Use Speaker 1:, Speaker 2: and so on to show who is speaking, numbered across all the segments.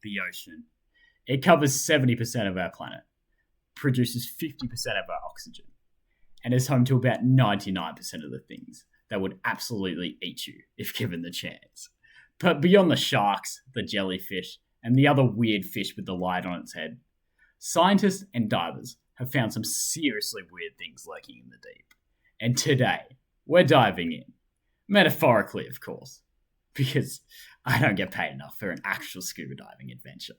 Speaker 1: the ocean. It covers 70% of our planet, produces 50% of our oxygen, and is home to about 99% of the things that would absolutely eat you if given the chance. But beyond the sharks, the jellyfish, and the other weird fish with the light on its head, scientists and divers have found some seriously weird things lurking in the deep. And today, we're diving in. Metaphorically, of course, because I don't get paid enough for an actual scuba diving adventure.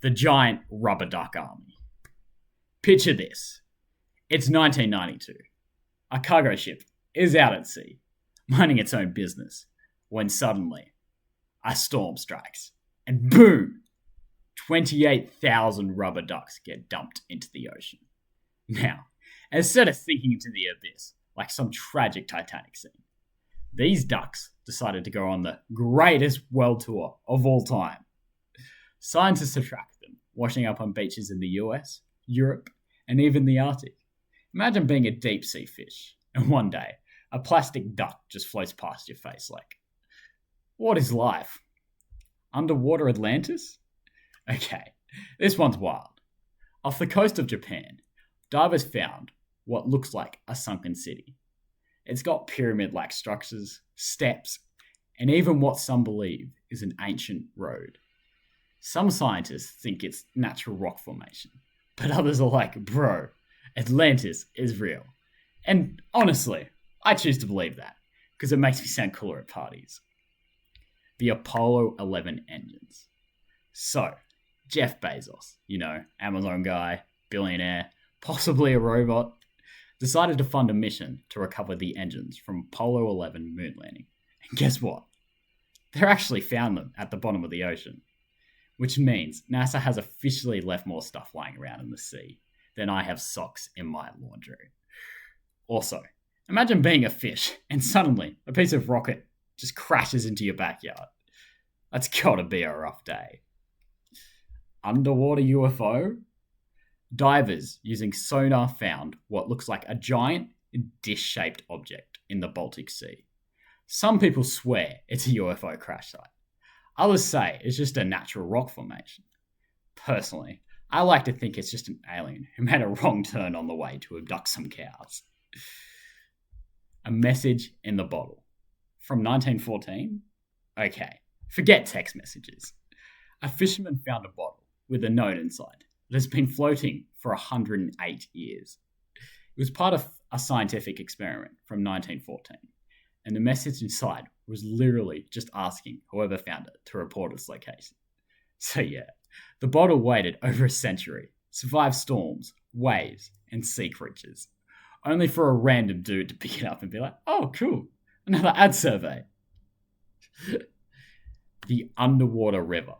Speaker 1: The giant rubber duck army. Picture this. It's 1992. A cargo ship is out at sea, minding its own business, when suddenly a storm strikes, and boom! 28,000 rubber ducks get dumped into the ocean. Now, instead of sinking into the abyss like some tragic Titanic scene, these ducks decided to go on the greatest world tour of all time. Scientists have tracked them, washing up on beaches in the US, Europe, and even the Arctic. Imagine being a deep sea fish, and one day, a plastic duck just floats past your face like, what is life? Underwater Atlantis? Okay, this one's wild. Off the coast of Japan, divers found what looks like a sunken city. It's got pyramid-like structures, steps, and even what some believe is an ancient road. Some scientists think it's natural rock formation, but others are like, bro, Atlantis is real. And honestly, I choose to believe that, because it makes me sound cooler at parties. The Apollo 11 engines. So, Jeff Bezos, Amazon guy, billionaire, possibly a robot, decided to fund a mission to recover the engines from Apollo 11 moon landing. And guess what? They actually found them at the bottom of the ocean, which means NASA has officially left more stuff lying around in the sea than I have socks in my laundry. Also, imagine being a fish and suddenly a piece of rocket just crashes into your backyard. That's gotta be a rough day. Underwater UFO? Divers using sonar found what looks like a giant dish-shaped object in the Baltic Sea. Some people swear it's a UFO crash site. Others say it's just a natural rock formation. Personally, I like to think it's just an alien who made a wrong turn on the way to abduct some cows. A message in the bottle. From 1914? Okay, forget text messages. A fisherman found a bottle with a note inside that has been floating for 108 years. It was part of a scientific experiment from 1914, and the message inside was literally just asking whoever found it to report its location. So yeah, the bottle waited over a century, survived storms, waves, and sea creatures, only for a random dude to pick it up and be like, oh, cool, another ad survey. The underwater river.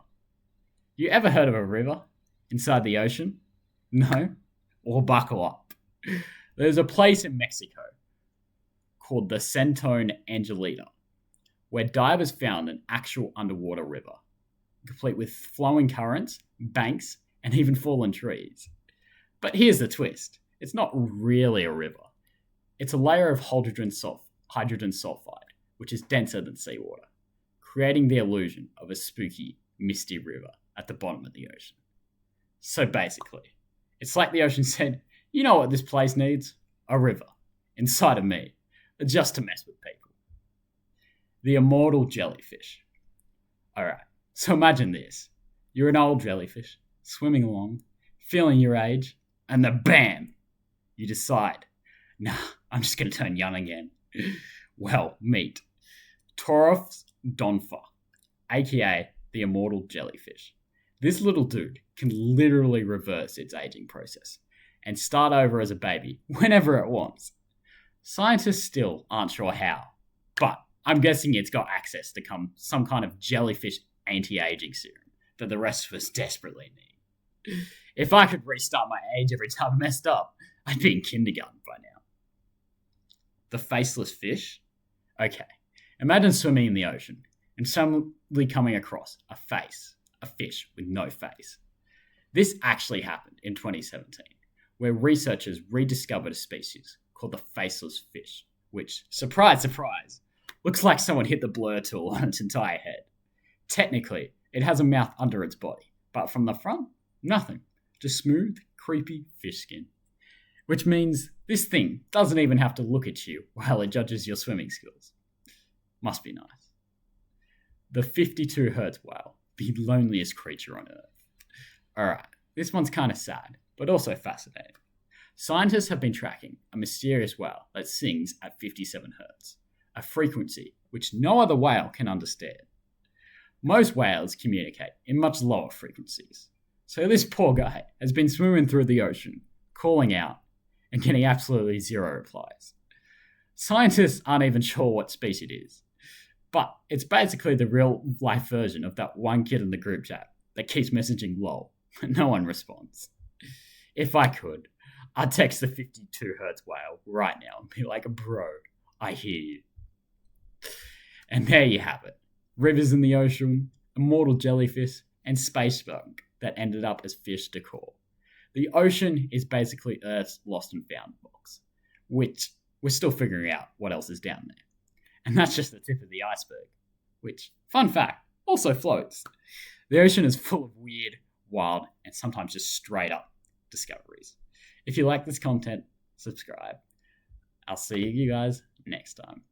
Speaker 1: You ever heard of a river inside the ocean? No? Well, buckle up. There's a place in Mexico called the Centone Angelita, where divers found an actual underwater river, complete with flowing currents, banks, and even fallen trees. But here's the twist. It's not really a river. It's a layer of hydrogen sulfide, which is denser than seawater, creating the illusion of a spooky, misty river at the bottom of the ocean. So basically, it's like the ocean said, you know what this place needs? A river. Inside of me. Just to mess with people. The immortal jellyfish. Alright, so imagine this. You're an old jellyfish, swimming along, feeling your age, and then BAM! You decide, nah, I'm just going to turn young again. Well, meet Toros Donfa, aka the immortal jellyfish. This little dude can literally reverse its aging process and start over as a baby whenever it wants. Scientists still aren't sure how, but I'm guessing it's got access to some kind of jellyfish anti-aging serum that the rest of us desperately need. If I could restart my age every time I messed up, I'd be in kindergarten by now. The faceless fish? Okay, imagine swimming in the ocean and suddenly coming across a fish with no face. This actually happened in 2017, where researchers rediscovered a species called the faceless fish, which, surprise, surprise, looks like someone hit the blur tool on its entire head. Technically, It has a mouth under its body, but from the front, nothing. Just smooth, creepy fish skin. Which means this thing doesn't even have to look at you while it judges your swimming skills. Must be nice. The 52 Hertz whale, the loneliest creature on Earth. Alright, this one's kind of sad, but also fascinating. Scientists have been tracking a mysterious whale that sings at 57 Hertz, a frequency which no other whale can understand. Most whales communicate in much lower frequencies, so this poor guy has been swimming through the ocean, calling out, and getting absolutely zero replies. Scientists aren't even sure what species it is, but it's basically the real-life version of that one kid in the group chat that keeps messaging lol, but no one responds. If I could, I'd text the 52 Hertz whale right now and be like, bro, I hear you. And there you have it. Rivers in the ocean, immortal jellyfish, and space junk that ended up as fish decor. The ocean is basically Earth's lost and found box, which we're still figuring out what else is down there. And that's just the tip of the iceberg, which, fun fact, also floats. The ocean is full of weird, wild, and sometimes just straight up discoveries. If you like this content, subscribe. I'll see you guys next time.